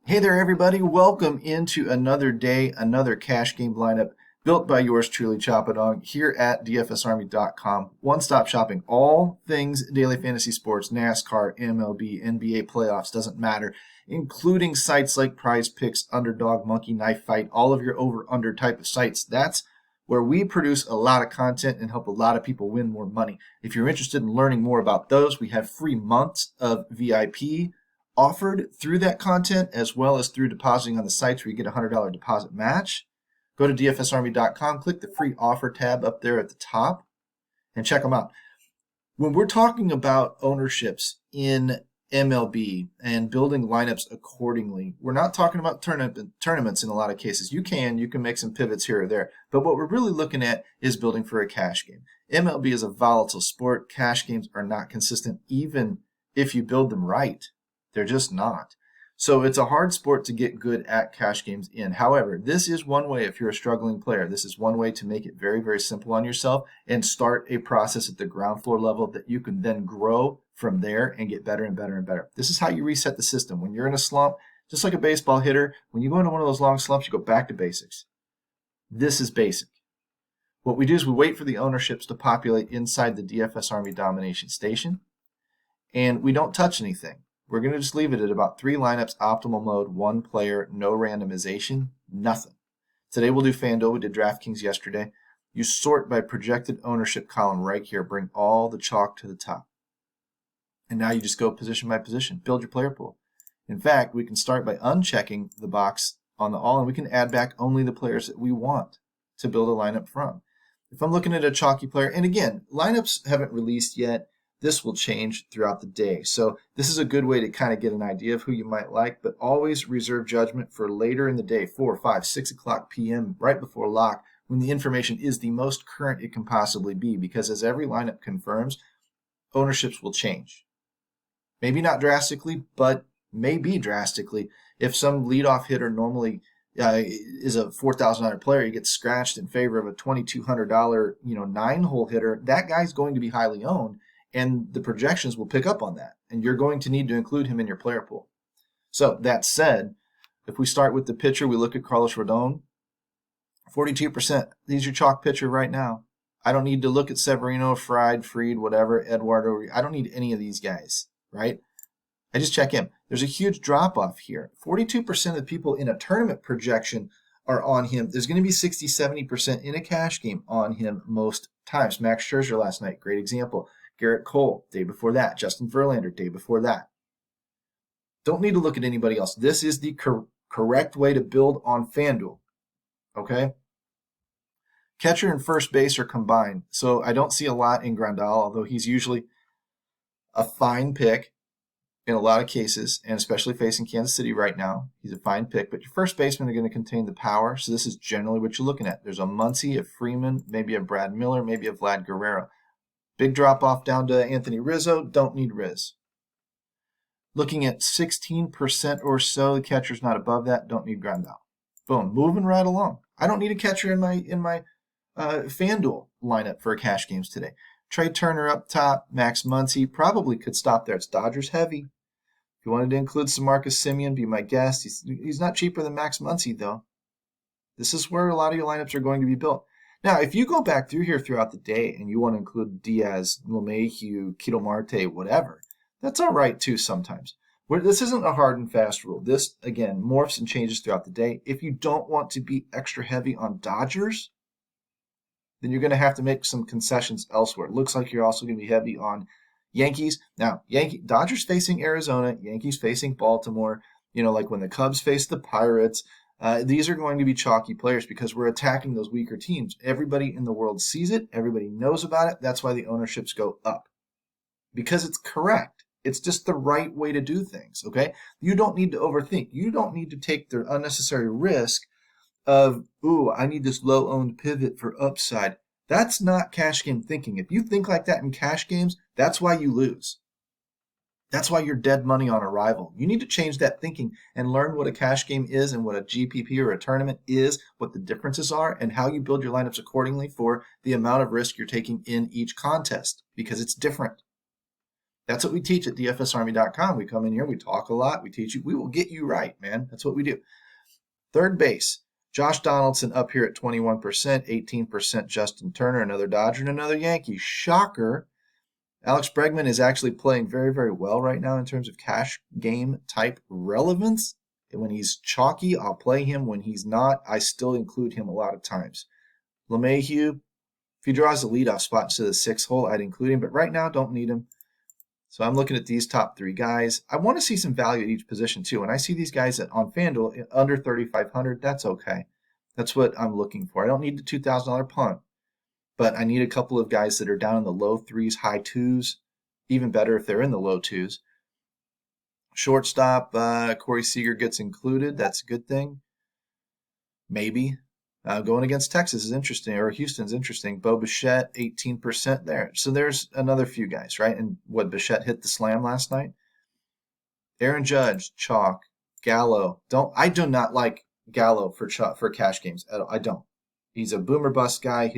Hey there, everybody. Welcome into another day, another cash game lineup built by yours truly, Chapadong, here at DFSArmy.com. One-stop shopping, all things daily fantasy sports, NASCAR, MLB, NBA playoffs, doesn't matter, including sites like Prize Picks, Underdog, Monkey Knife Fight, all of your over-under type of sites. That's where we produce a lot of content and help a lot of people win more money. If you're interested in learning more about those, we have free months of VIP offered through that content, as well as through depositing on the sites where you get a $100 deposit match. Go to dfsarmy.com, click the free offer tab up there at the top, and check them out. When we're talking about ownerships in MLB and building lineups accordingly, we're not talking about tournaments in a lot of cases. You can make some pivots here or there, but what we're really looking at is building for a cash game. MLB is a volatile sport. Cash games are not consistent, even if you build them right. They're just not. So it's a hard sport to get good at cash games in. However, this is one way, if you're a struggling player, this is one way to make it very, very simple on yourself and start a process at the ground floor level that you can then grow from there and get better and better and better. This is how you reset the system. When you're in a slump, just like a baseball hitter, when you go into one of those long slumps, you go back to basics. This is basic. What we do is we wait for the ownerships to populate inside the DFS Army domination station, and we don't touch anything. We're going to just leave it at about 3 lineups, optimal mode, 1 player, no randomization, nothing. Today we'll do FanDuel. We did DraftKings yesterday. You sort by projected ownership column right here. Bring all the chalk to the top. And now you just go position by position. Build your player pool. In fact, we can start by unchecking the box on the all, and we can add back only the players that we want to build a lineup from. If I'm looking at a chalky player, and again, lineups haven't released yet. This will change throughout the day. So this is a good way to kind of get an idea of who you might like, but always reserve judgment for later in the day, 4, 5, 6 o'clock p.m., right before lock, when the information is the most current it can possibly be, because as every lineup confirms, ownerships will change. Maybe not drastically, but maybe drastically. If some leadoff hitter normally is a $4,000 player, he gets scratched in favor of a $2,200, 9-hole hitter, that guy's going to be highly owned. And the projections will pick up on that. And you're going to need to include him in your player pool. So that said, if we start with the pitcher, we look at Carlos Rodon, 42%. He's your chalk pitcher right now. I don't need to look at Severino, Fried, whatever, Eduardo. I don't need any of these guys, right? I just check him. There's a huge drop-off here. 42% of the people in a tournament projection are on him. There's going to be 60, 70% in a cash game on him most times. Max Scherzer last night, great example. Garrett Cole, day before that. Justin Verlander, day before that. Don't need to look at anybody else. This is the correct way to build on FanDuel. Okay? Catcher and first base are combined. So I don't see a lot in Grandal, although he's usually a fine pick in a lot of cases, and especially facing Kansas City right now. He's a fine pick, but your first basemen are going to contain the power, so this is generally what you're looking at. There's a Muncy, a Freeman, maybe a Brad Miller, maybe a Vlad Guerrero. Big drop-off down to Anthony Rizzo. Don't need Riz. Looking at 16% or so. The catcher's not above that. Don't need Grandal. Boom. Moving right along. I don't need a catcher in my FanDuel lineup for cash games today. Trey Turner up top. Max Muncy. Probably could stop there. It's Dodgers heavy. If you wanted to include some Marcus Semien, be my guest. He's not cheaper than Max Muncy, though. This is where a lot of your lineups are going to be built. Now, if you go back through here throughout the day and you want to include Diaz, LeMahieu, Ketel Marte, whatever, that's all right too sometimes. This isn't a hard and fast rule. This, again, morphs and changes throughout the day. If you don't want to be extra heavy on Dodgers, then you're going to have to make some concessions elsewhere. It looks like you're also going to be heavy on Yankees. Now, Dodgers facing Arizona, Yankees facing Baltimore, like when the Cubs face the Pirates. These are going to be chalky players because we're attacking those weaker teams. Everybody in the world sees it. Everybody knows about it. That's why the ownerships go up. Because it's correct. It's just the right way to do things, okay? You don't need to overthink. You don't need to take the unnecessary risk of, I need this low-owned pivot for upside. That's not cash game thinking. If you think like that in cash games, that's why you lose. That's why you're dead money on arrival. You need to change that thinking and learn what a cash game is and what a GPP or a tournament is, what the differences are, and how you build your lineups accordingly for the amount of risk you're taking in each contest, because it's different. That's what we teach at dfsarmy.com. We come in here, we talk a lot, we teach you, we will get you right, man. That's what we do. Third base, Josh Donaldson up here at 21%, 18% Justin Turner, another Dodger and another Yankee. Shocker. Alex Bregman is actually playing very, very well right now in terms of cash game type relevance. And when he's chalky, I'll play him. When he's not, I still include him a lot of times. LeMahieu, if he draws the leadoff spot instead of the 6th hole, I'd include him. But right now, don't need him. So I'm looking at these top 3 guys. I want to see some value at each position too. When I see these guys on FanDuel under 3,500, that's okay. That's what I'm looking for. I don't need the $2,000 punt, but I need a couple of guys that are down in the low 3s, high 2s. Even better if they're in the low 2s. Shortstop, Corey Seager gets included. That's a good thing. Maybe. Going against Texas is interesting, or Houston's interesting. Bo Bichette, 18% there. So there's another few guys, right? And what, Bichette hit the slam last night? Aaron Judge, chalk. Gallo. I do not like Gallo for cash games. I don't. He's a boomer bust guy.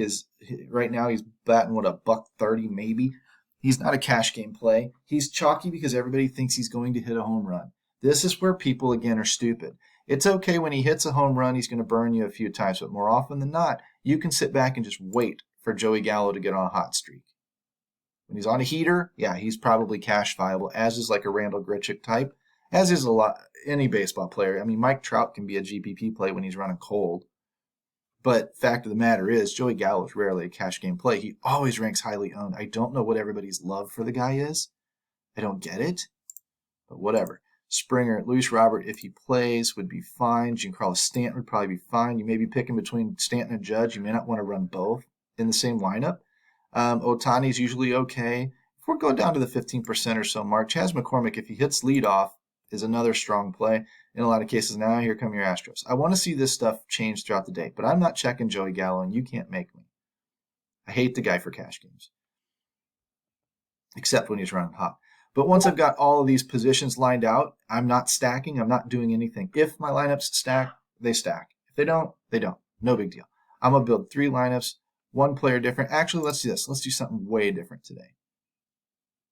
Right now he's batting, what, $130 maybe. He's not a cash game play. He's chalky because everybody thinks he's going to hit a home run. This is where people, again, are stupid. It's okay when he hits a home run, he's going to burn you a few times, but more often than not, you can sit back and just wait for Joey Gallo to get on a hot streak. When he's on a heater, yeah, he's probably cash viable, as is like a Randall Grichuk type, as is any baseball player. I mean, Mike Trout can be a GPP play when he's running cold. But fact of the matter is, Joey Gallo is rarely a cash game play. He always ranks highly owned. I don't know what everybody's love for the guy is. I don't get it, but whatever. Springer, Luis Robert, if he plays, would be fine. Giancarlo Stanton would probably be fine. You may be picking between Stanton and Judge. You may not want to run both in the same lineup. Ohtani's usually okay. If we're going down to the 15% or so mark, Chas McCormick, if he hits leadoff, is another strong play. In a lot of cases, now here come your Astros. I want to see this stuff change throughout the day, but I'm not checking Joey Gallo, and you can't make me. I hate the guy for cash games, except when he's running hot. But once I've got all of these positions lined out, I'm not stacking. I'm not doing anything. If my lineups stack, they stack. If they don't, they don't. No big deal. I'm going to build 3 lineups, 1 player different. Actually, let's do this. Let's do something way different today.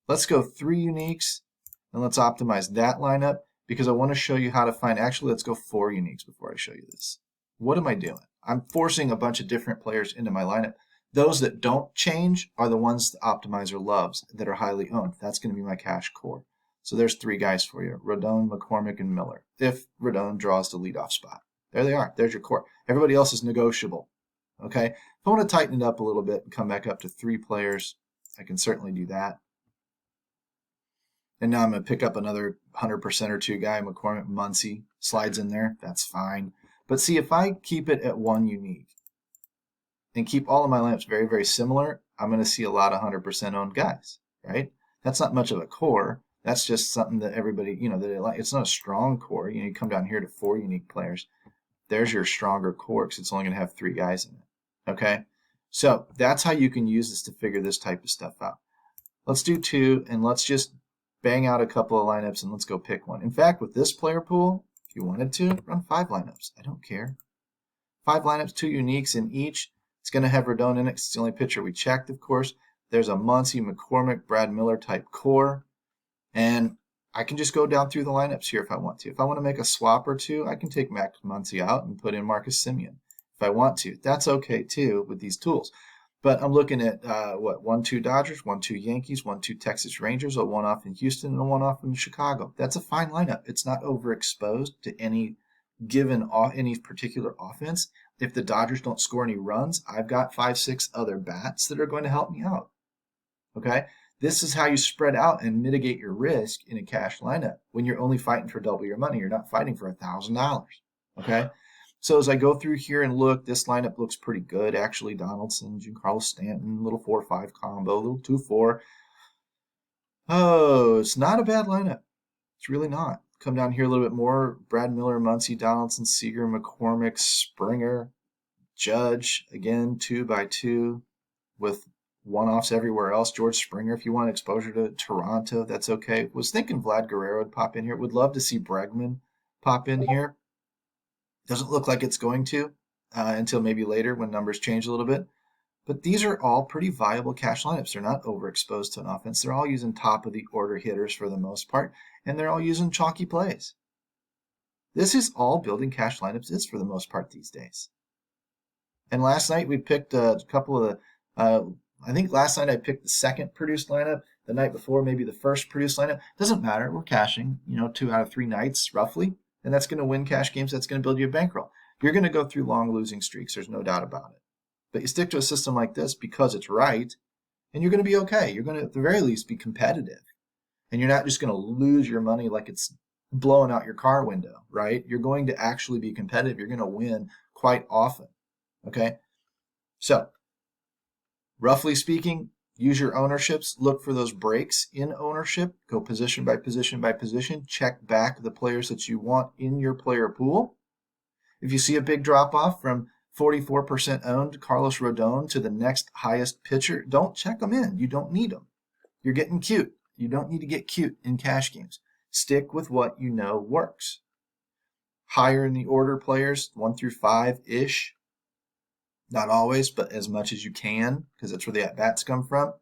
Let's go 3 uniques, and let's optimize that lineup because I want to show you how to find. Actually, let's go 4 uniques before I show you this. What am I doing? I'm forcing a bunch of different players into my lineup. Those that don't change are the ones the optimizer loves that are highly owned. That's going to be my cash core. So there's 3 guys for you, Rodon, McCormick, and Miller, if Rodon draws the leadoff spot. There they are. There's your core. Everybody else is negotiable. Okay? If I want to tighten it up a little bit and come back up to 3 players, I can certainly do that. And now I'm going to pick up another 100% or 2 guy, McCormick, Muncy, slides in there. That's fine. But see, if I keep it at 1 unique, and keep all of my lineups very, very similar, I'm going to see a lot of 100% owned guys, right? That's not much of a core. That's just something that everybody, that they like. It's not a strong core. You come down here to 4 unique players. There's your stronger core because it's only going to have 3 guys in it, okay? So that's how you can use this to figure this type of stuff out. Let's do 2, and let's just bang out a couple of lineups, and let's go pick one. In fact, with this player pool, if you wanted to, run 5 lineups. I don't care. 5 lineups, 2 uniques in each. It's going to have Rodon in it. It's the only pitcher we checked, of course. There's a Muncy, McCormick, Brad Miller type core. And I can just go down through the lineups here if I want to. If I want to make a swap or 2, I can take Max Muncy out and put in Marcus Semien if I want to. That's okay, too, with these tools. But I'm looking at, 1-2 Dodgers, 1-2 Yankees, 1-2 Texas Rangers, a 1-off in Houston, and a 1-off in Chicago. That's a fine lineup. It's not overexposed to any particular offense. If the Dodgers don't score any runs, I've got 5-6 other bats that are going to help me out. Okay? This is how you spread out and mitigate your risk in a cash lineup. When you're only fighting for double your money, you're not fighting for $1,000. Okay? So as I go through here and look, this lineup looks pretty good. Actually, Donaldson, Giancarlo Stanton, little 4-5 combo, little 2-4. Oh, it's not a bad lineup. It's really not. Come down here a little bit more. Brad Miller, Muncy, Donaldson, Seager, McCormick, Springer, Judge, again, 2x2 with 1-offs everywhere else. George Springer, if you want exposure to Toronto, that's okay. Was thinking Vlad Guerrero would pop in here. Would love to see Bregman pop in here. Doesn't look like it's going to until maybe later when numbers change a little bit. But these are all pretty viable cash lineups. They're not overexposed to an offense. They're all using top of the order hitters for the most part, and they're all using chalky plays. This is all building cash lineups is for the most part these days. And last night we picked a couple of I think last night I picked the second produced lineup. The night before, maybe the first produced lineup. Doesn't matter. We're cashing, 2 out of 3 nights roughly. And that's going to win cash games. That's going to build you a bankroll. You're going to go through long losing streaks. There's no doubt about it. But you stick to a system like this because it's right, and you're going to be okay. You're going to, at the very least, be competitive. And you're not just going to lose your money like it's blowing out your car window, right? You're going to actually be competitive. You're going to win quite often, okay? So, roughly speaking, use your ownerships. Look for those breaks in ownership. Go position by position by position. Check back the players that you want in your player pool. If you see a big drop-off from 44% owned Carlos Rodon to the next highest pitcher, don't check them in. You don't need them. You're getting cute. You don't need to get cute in cash games. Stick with what you know works. Higher in the order players, 1 through 5-ish. Not always, but as much as you can, because that's where the at-bats come from.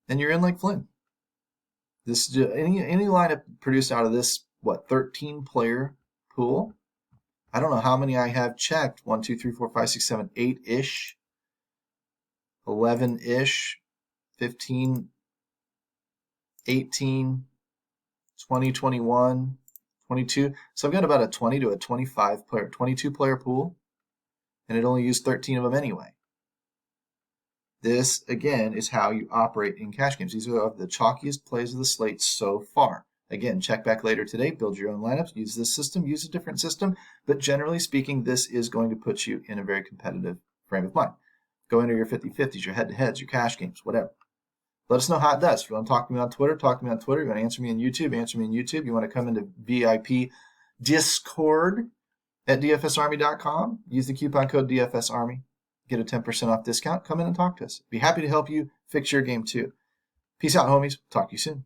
And you're in like Flynn. This any lineup produced out of this, 13-player pool? I don't know how many I have checked. 1, 2, 3, 4, 5, 6, 7, 8-ish. 11-ish. 15, 18, 20, 21, 22. So I've got about a 20 to a 25-player, 22-player pool. And it only used 13 of them anyway. This, again, is how you operate in cash games. These are the chalkiest plays of the slate so far. Again, check back later today, build your own lineups, use this system, use a different system, but generally speaking, this is going to put you in a very competitive frame of mind. Go into your 50-50s, your head-to-heads, your cash games, whatever. Let us know how it does. If you want to talk to me on Twitter, talk to me on Twitter. You want to answer me on YouTube. You want to come into VIP Discord at dfsarmy.com. Use the coupon code DFSArmy. Get a 10% off discount. Come in and talk to us. Be happy to help you fix your game too. Peace out, homies. Talk to you soon.